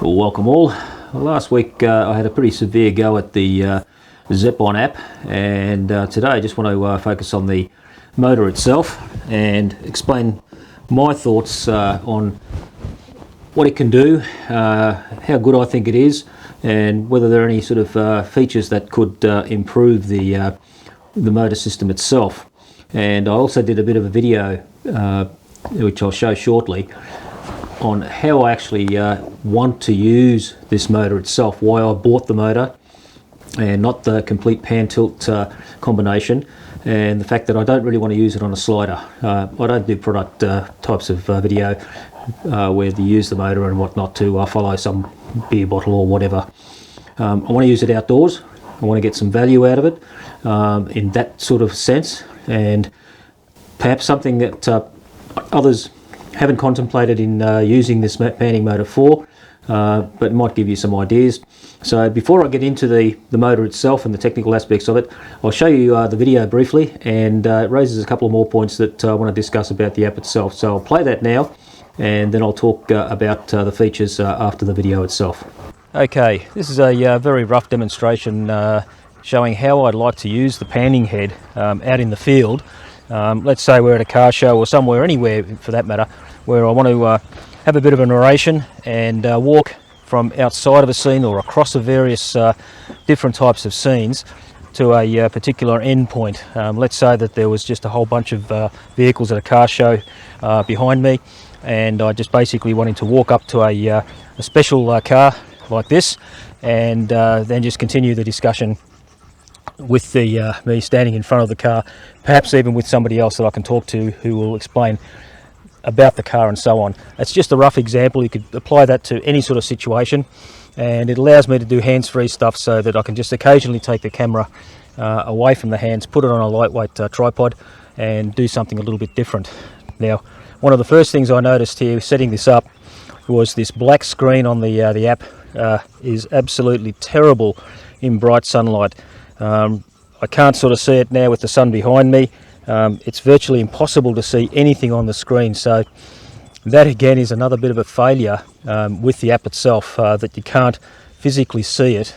Welcome all. Last week I had a pretty severe go at the Zeapon app, and today I just want to focus on the motor itself and explain my thoughts on what it can do, how good I think it is, and whether there are any sort of features that could improve the motor system itself. And I also did a bit of a video which I'll show shortly on how I actually want to use this motor itself, why I bought the motor and not the complete pan tilt combination, and the fact that I don't really want to use it on a slider. I don't do product types of video where you use the motor and whatnot to follow some beer bottle or whatever. I want to use it outdoors. I want to get some value out of it in that sort of sense, and perhaps something that others haven't contemplated in using this panning motor for, but it might give you some ideas. So before I get into the motor itself and the technical aspects of it, I'll show you the video briefly, and it raises a couple of more points that I want to discuss about the app itself. So I'll play that now, and then I'll talk about the features after the video itself. Okay, this is a very rough demonstration showing how I'd like to use the panning head out in the field. Let's say we're at a car show or somewhere, anywhere for that matter, where I want to have a bit of a narration and walk from outside of a scene or across the various different types of scenes to a particular end point. Let's say that there was just a whole bunch of vehicles at a car show behind me, and I just basically wanted to walk up to a special car like this, and then just continue the discussion with me standing in front of the car, perhaps even with somebody else that I can talk to who will explain about the car and so on. It's just a rough example. You could apply that to any sort of situation, and it allows me to do hands-free stuff so that I can just occasionally take the camera away from the hands, put it on a lightweight tripod, and do something a little bit different. Now, one of the first things I noticed here setting this up was this black screen on the app is absolutely terrible in bright sunlight. I can't sort of see it now with the sun behind me. It's virtually impossible to see anything on the screen, so that again is another bit of a failure with the app itself, that you can't physically see it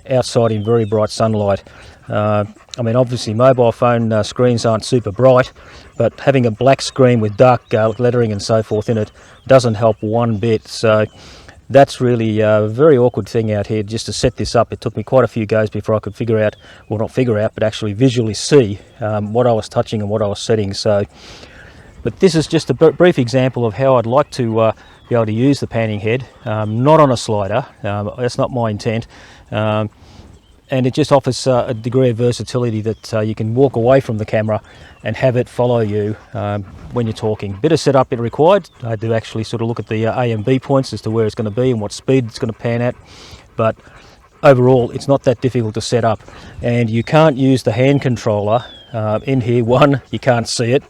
outside in very bright sunlight. I mean, obviously mobile phone screens aren't super bright, but having a black screen with dark lettering and so forth in it doesn't help one bit. So that's really a very awkward thing out here just to set this up. It took me quite a few goes before I could figure out, well, not figure out, but actually visually see what I was touching and what I was setting. So, but this is just a brief example of how I'd like to be able to use the panning head, not on a slider. That's not my intent. And it just offers a degree of versatility that you can walk away from the camera and have it follow you when you're talking. Bit of setup it required. I had to actually sort of look at the A and B points as to where it's going to be and what speed it's going to pan at, but overall it's not that difficult to set up. And you can't use the hand controller in here. One, you can't see it,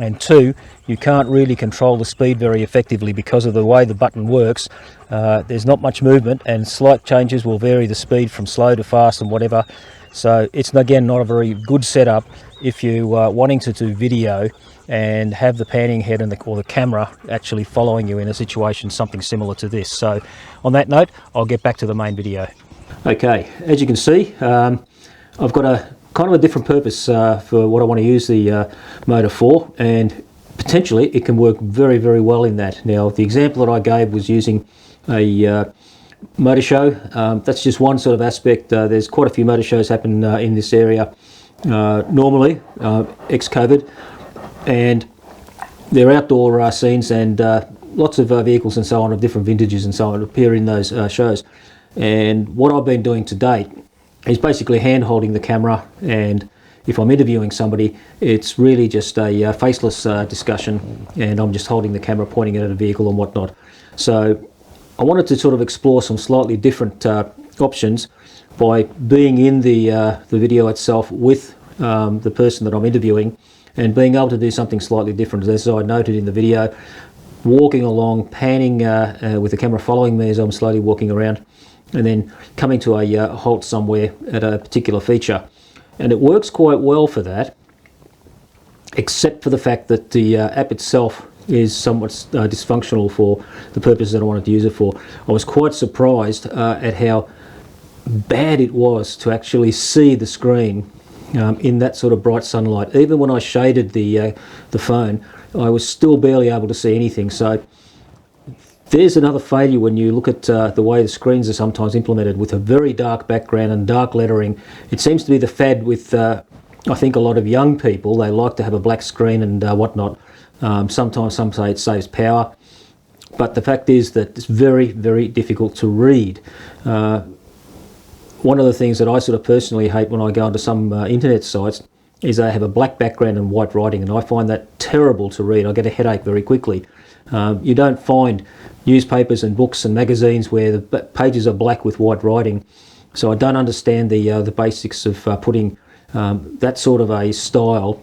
and two, you can't really control the speed very effectively because of the way the button works. There's not much movement, and slight changes will vary the speed from slow to fast and whatever. So it's again not a very good setup if you are wanting to do video and have the panning head and or the camera actually following you in a situation something similar to this. So on that note, I'll get back to the main video. Okay, as you can see, I've got a kind of a different purpose for what I want to use the motor for, and potentially it can work very, very well in that. Now, the example that I gave was using a motor show. That's just one sort of aspect. There's quite a few motor shows happen in this area normally, ex-COVID, and they're outdoor scenes, and lots of vehicles and so on of different vintages and so on appear in those shows. And what I've been doing to date is basically hand holding the camera, and if I'm interviewing somebody, it's really just a faceless discussion, and I'm just holding the camera, pointing it at a vehicle and whatnot. So I wanted to sort of explore some slightly different options by being in the video itself with the person that I'm interviewing, and being able to do something slightly different. As I noted in the video, walking along, panning with the camera following me as I'm slowly walking around, and then coming to a halt somewhere at a particular feature. And it works quite well for that, except for the fact that the app itself is somewhat dysfunctional for the purposes that I wanted to use it for. I was quite surprised at how bad it was to actually see the screen in that sort of bright sunlight. Even when I shaded the phone, I was still barely able to see anything. So there's another failure when you look at the way the screens are sometimes implemented with a very dark background and dark lettering. It seems to be the fad with, I think, a lot of young people. They like to have a black screen and whatnot. Sometimes some say it saves power, but the fact is that it's very, very difficult to read. One of the things that I sort of personally hate when I go onto some internet sites is they have a black background and white writing, and I find that terrible to read. I get a headache very quickly. You don't find newspapers and books and magazines where the pages are black with white writing. So I don't understand the basics of putting that sort of a style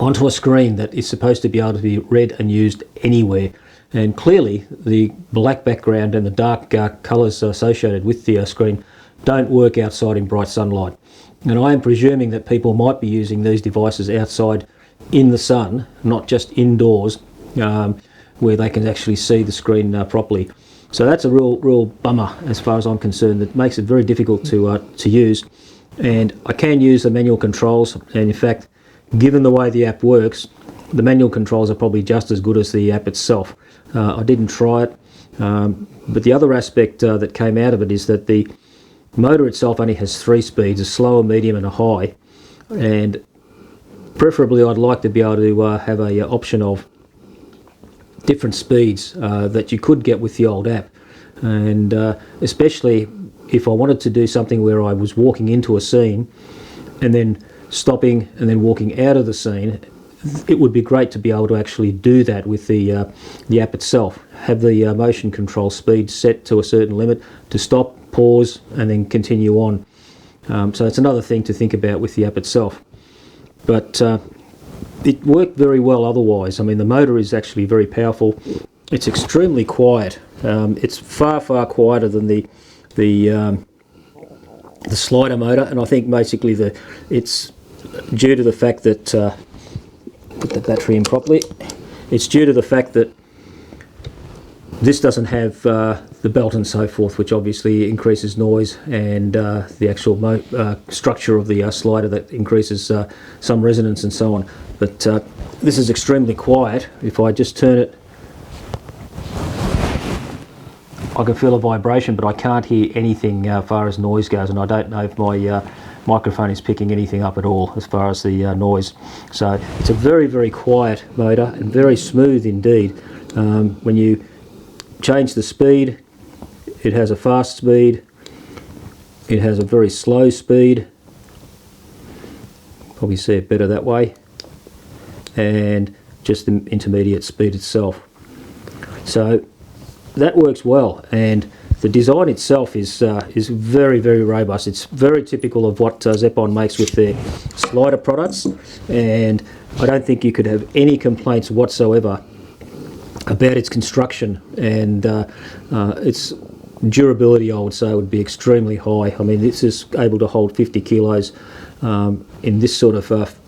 onto a screen that is supposed to be able to be read and used anywhere. And clearly the black background and the dark colours associated with the screen don't work outside in bright sunlight. And I am presuming that people might be using these devices outside in the sun, not just indoors, where they can actually see the screen properly. So that's a real bummer as far as I'm concerned. That makes it very difficult to use. And I can use the manual controls, and in fact, given the way the app works, the manual controls are probably just as good as the app itself. I didn't try it, but the other aspect that came out of it is that the motor itself only has 3 speeds, a slow, a medium and a high, and preferably I'd like to be able to have a option of different speeds that you could get with the old app. And especially if I wanted to do something where I was walking into a scene and then stopping and then walking out of the scene, it would be great to be able to actually do that with the app itself. Have the motion control speed set to a certain limit to stop, pause and then continue on. So it's another thing to think about with the app itself. But it worked very well otherwise. I mean, the motor is actually very powerful. It's extremely quiet. It's far quieter than the slider motor, and I think basically it's due to the fact that put the battery in properly. It's due to the fact that this doesn't have the belt and so forth, which obviously increases noise, and the actual structure of the slider that increases some resonance and so on. But this is extremely quiet. If I just turn it, I can feel a vibration, but I can't hear anything as far as noise goes, and I don't know if my microphone is picking anything up at all as far as the noise. So it's a very quiet motor and very smooth indeed. When you change the speed, it has a fast speed, it has a very slow speed, probably see it better that way, and just the intermediate speed itself. So that works well, and the design itself is very robust. It's very typical of what Zeapon makes with their slider products, and I don't think you could have any complaints whatsoever about its construction, and its durability, I would say, would be extremely high. I mean, this is able to hold 50 kilos in this sort of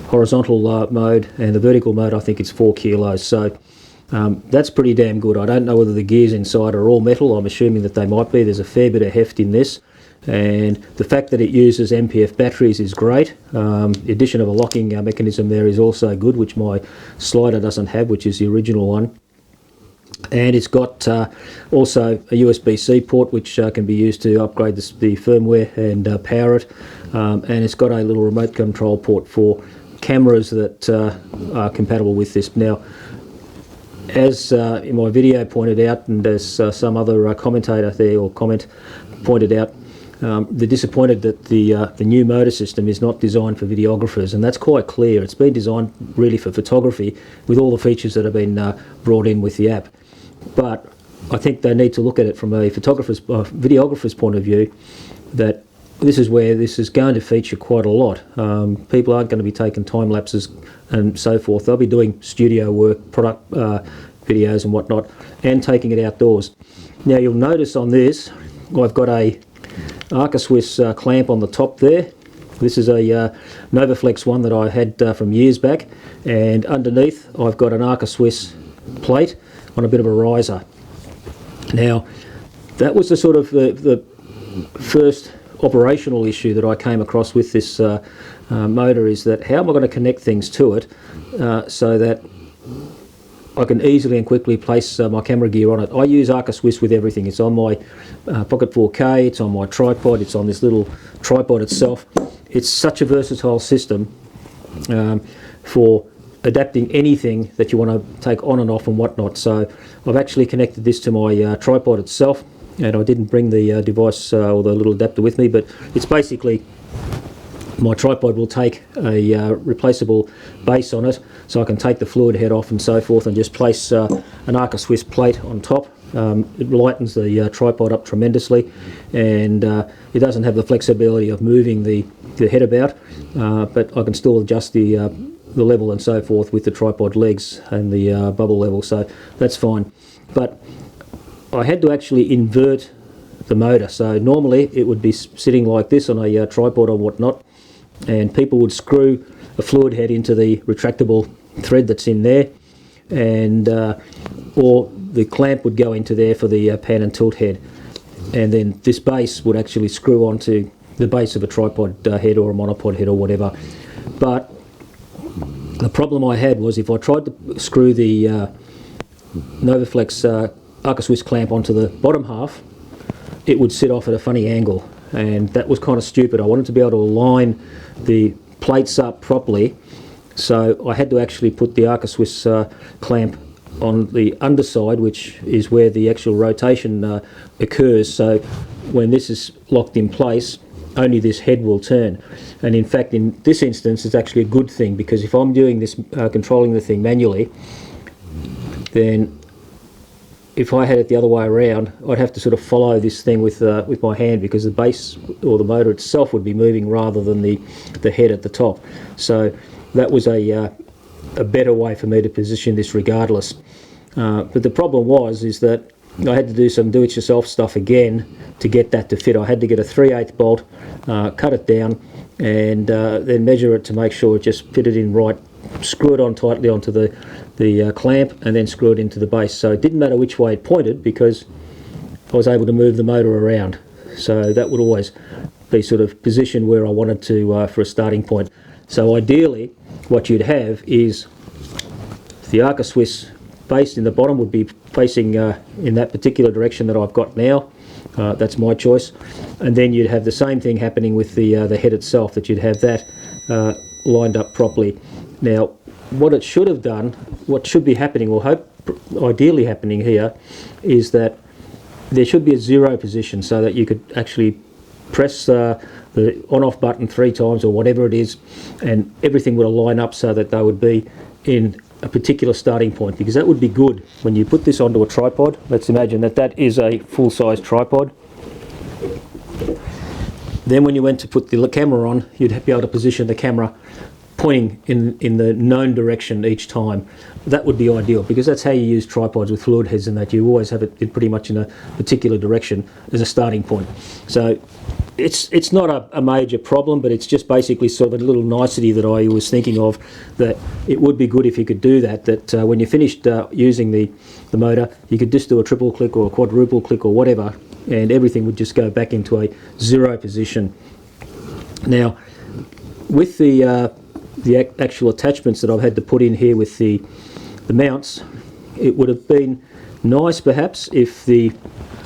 horizontal mode, and the vertical mode I think it's 4 kilos. So that's pretty damn good. I don't know whether the gears inside are all metal. I'm assuming that they might be. There's a fair bit of heft in this, and the fact that it uses MPF batteries is great. The addition of a locking mechanism there is also good, which my slider doesn't have, which is the original one. And it's got also a USB-C port, which can be used to upgrade the firmware and power it. And it's got a little remote control port for cameras that are compatible with this. Now, as in my video pointed out, and as some other commentator there or comment pointed out, they're disappointed that the new motor system is not designed for videographers, and that's quite clear. It's been designed really for photography with all the features that have been brought in with the app. But I think they need to look at it from a videographer's point of view, that this is where this is going to feature quite a lot. People aren't going to be taking time lapses and so forth. They'll be doing studio work, product videos and whatnot, and taking it outdoors. Now you'll notice on this, I've got a Arca Swiss clamp on the top there, This is a Novaflex one that I had from years back, and underneath I've got an Arca Swiss plate on a bit of a riser. Now, that was the sort of the first operational issue that I came across with this motor, is that how am I going to connect things to it so that I can easily and quickly place my camera gear on it. I use Arca Swiss with everything. It's on my Pocket 4K, it's on my tripod, it's on this little tripod itself. It's such a versatile system for adapting anything that you want to take on and off and whatnot. So I've actually connected this to my tripod itself, and I didn't bring the device or the little adapter with me, but it's basically, my tripod will take a replaceable base on it, so I can take the fluid head off and so forth and just place an Arca Swiss plate on top. It lightens the tripod up tremendously, and it doesn't have the flexibility of moving the head about, but I can still adjust the level and so forth with the tripod legs and the bubble level, so that's fine. But I had to actually invert the motor, so normally it would be sitting like this on a tripod or whatnot, and people would screw a fluid head into the retractable thread that's in there, and or the clamp would go into there for the pan and tilt head, and then this base would actually screw onto the base of a tripod head or a monopod head or whatever. But the problem I had was if I tried to screw the Novaflex Arca Swiss clamp onto the bottom half, it would sit off at a funny angle, and that was kind of stupid. I wanted to be able to align the plates up properly, so I had to actually put the Arca Swiss clamp on the underside, which is where the actual rotation occurs. So when this is locked in place, only this head will turn. And in fact, in this instance, it's actually a good thing, because if I'm doing this, controlling the thing manually, then if I had it the other way around, I'd have to sort of follow this thing with my hand, because the base or the motor itself would be moving rather than the head at the top. So that was a better way for me to position this regardless. But the problem is that I had to do some do-it-yourself stuff again to get that to fit. I had to get a 3/8 bolt, cut it down, and then measure it to make sure it just fitted in right, screw it on tightly onto the clamp, and then screw it into the base. So it didn't matter which way it pointed, because I was able to move the motor around. So that would always be sort of positioned where I wanted to for a starting point. So ideally what you'd have is the Arca Swiss base in the bottom would be facing in that particular direction that I've got now. That's my choice. And then you'd have the same thing happening with the head itself, that you'd have that lined up properly. Now, what it should have done, what should be happening, or ideally happening here, is that there should be a zero position, so that you could actually press the on-off button 3 times or whatever it is, and everything would line up so that they would be in a particular starting point, because that would be good when you put this onto a tripod. Let's imagine that that is a full-size tripod. Then when you went to put the camera on, you'd be able to position the camera pointing in the known direction each time. That would be ideal, because that's how you use tripods with fluid heads, and that you always have it pretty much in a particular direction as a starting point. So it's not a major problem, but it's just basically sort of a little nicety that I was thinking of, that it would be good if you could do that when you finished using the motor, you could just do a triple click or a quadruple click or whatever, and everything would just go back into a zero position. Now, with the actual attachments that I've had to put in here with the mounts, it would have been nice perhaps if the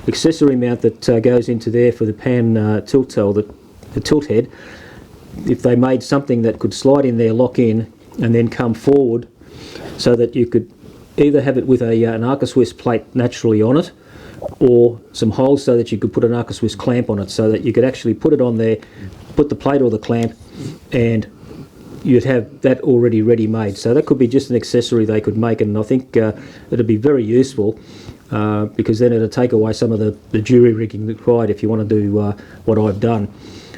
accessory mount that goes into there for the pan tilt tail, the tilt head, if they made something that could slide in there, lock in, and then come forward, so that you could either have it with an Arca Swiss plate naturally on it, or some holes so that you could put an Arca Swiss clamp on it, so that you could actually put it on there, put the plate or the clamp, and you'd have that already ready-made. So that could be just an accessory they could make, and I think it'd be very useful, because then it'll take away some of the jury rigging required if you want to do what I've done.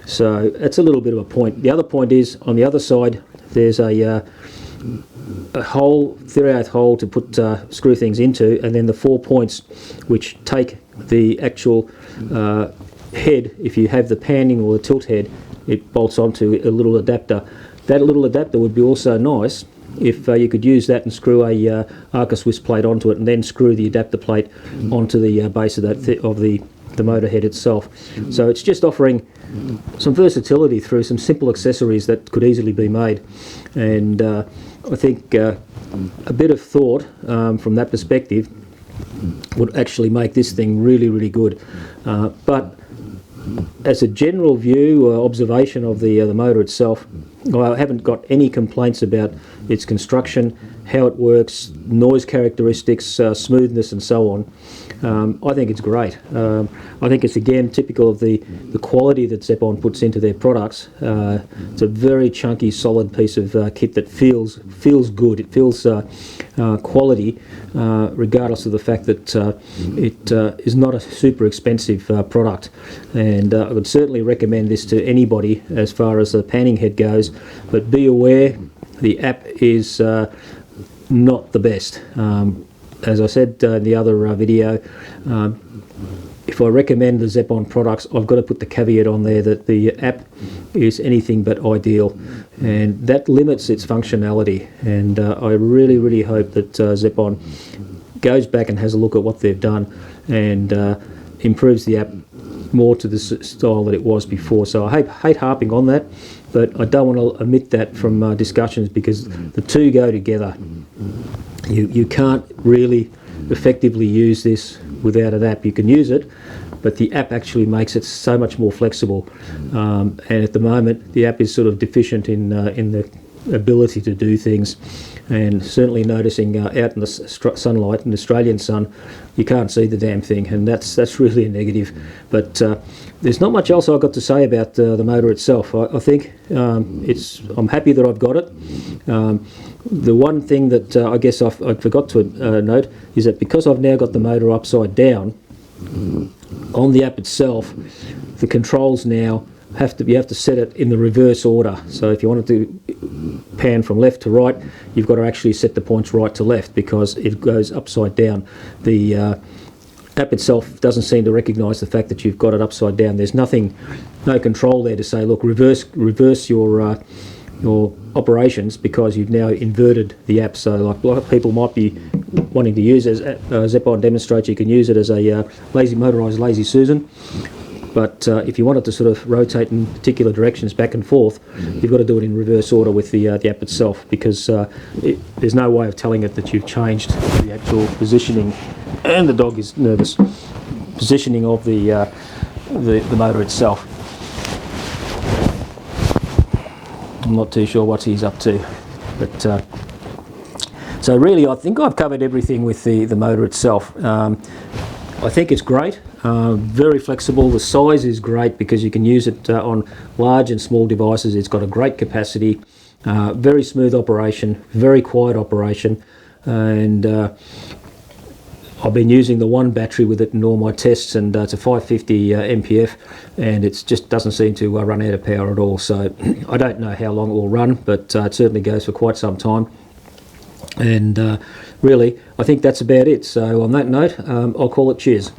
So that's a little bit of a point. The other point is, on the other side, there's a hole, 3/8 hole to put screw things into, and then the 4 points which take the actual head, if you have the panning or the tilt head, it bolts onto a little adapter. That little adapter would be also nice if you could use that and screw a Arca Swiss plate onto it, and then screw the adapter plate onto the base of the motor head itself. So it's just offering some versatility through some simple accessories that could easily be made, and I think a bit of thought from that perspective would actually make this thing really, really good. But as a general view or observation of the motor itself, I haven't got any complaints about its construction, how it works, noise characteristics, smoothness and so on. I think it's great. I think it's again typical of the quality that Zeapon puts into their products. It's a very chunky, solid piece of kit that feels good. It feels quality, regardless of the fact that it is not a super expensive product. And I would certainly recommend this to anybody as far as the panning head goes. But be aware, the app is not the best. As I said in the other video, if I recommend the Zeapon products, I've got to put the caveat on there that the app is anything but ideal, and that limits its functionality. And I really, really hope that Zeapon goes back and has a look at what they've done and improves the app more to the style that it was before. So I hate harping on that, but I don't want to omit that from discussions, because the two go together. You can't really effectively use this without an app. You can use it, but the app actually makes it so much more flexible. And at the moment, the app is sort of deficient in the ability to do things. And certainly noticing out in the sunlight, in the Australian sun, you can't see the damn thing, and that's really a negative. But there's not much else I've got to say about the motor itself. I think I'm happy that I've got it. The one thing that I guess I forgot to note is that because I've now got the motor upside down, on the app itself, the controls now you have to set it in the reverse order. So if you wanted to pan from left to right, you've got to actually set the points right to left, because it goes upside down. The app itself doesn't seem to recognise the fact that you've got it upside down. There's no control there to say, look, reverse your operations, because you've now inverted the app. So like a lot of people might be wanting to use it, as Zeapon demonstrates, you can use it as a motorised lazy Susan. But if you want it to sort of rotate in particular directions back and forth, you've got to do it in reverse order with the app itself, because there's no way of telling it that you've changed the actual positioning, and the dog is nervous, positioning of the motor itself. I'm not too sure what he's up to, but so really I think I've covered everything with the motor itself. I think it's great, very flexible. The size is great because you can use it on large and small devices. It's got a great capacity, very smooth operation, very quiet operation, and I've been using the one battery with it in all my tests, and it's a 550 MPF, and it just doesn't seem to run out of power at all. So I don't know how long it will run, but it certainly goes for quite some time. And really, I think that's about it. So on that note, I'll call it cheers.